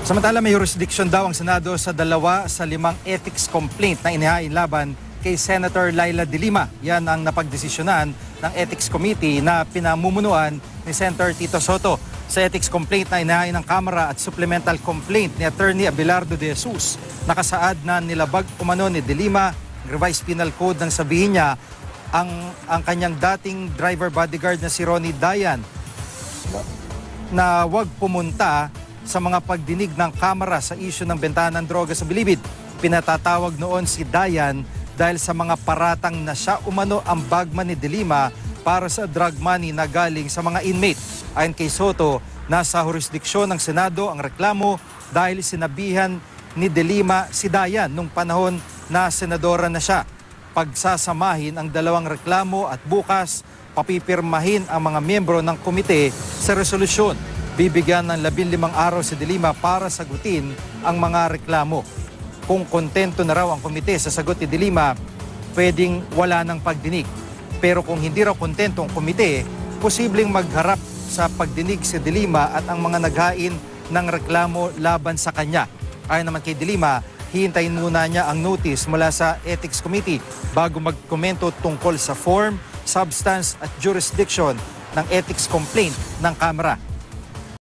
Samantala, may jurisdiction daw ang Senado sa 2 sa 5 ethics complaint na inihain laban kay Senator Laila De Lima. Yan ang napagdesisyonan ng Ethics Committee na pinamumunuan ni Senator Tito Soto. Sa ethics complaint na inihain ng Kamara at supplemental complaint ni Attorney Abelardo de Jesus, nakasaad na nilabag umano ni De Lima ang revised penal code nang sabihin niya ang kanyang dating driver bodyguard na si Ronnie Dayan na wag pumunta sa mga pagdinig ng Kamara sa isyu ng bentahan ng droga sa Bilibid. Pinatatawag noon si Dayan dahil sa mga paratang na siya umano ang bagman ni De Lima para sa drug money na galing sa mga inmate. Ayon kay Soto, nasa jurisdiksyon ng Senado ang reklamo dahil sinabihan ni De Lima si Dayan nung panahon na senadora na siya. Pagsasamahin ang dalawang reklamo at bukas papipirmahin ang mga miyembro ng komite sa resolusyon. Bibigyan ng 15 araw si De Lima para sagutin ang mga reklamo. Kung kontento na raw ang komite sa sagot ni De Lima, pwedeng wala ng pagdinig. Pero kung hindi raw kontento ang komite, posibleng magharap sa pagdinig si De Lima at ang mga naghain ng reklamo laban sa kanya. Ayon naman kay De Lima, hihintayin muna niya ang notice mula sa Ethics Committee bago magkomento tungkol sa form, substance at jurisdiction ng ethics complaint ng Kamara.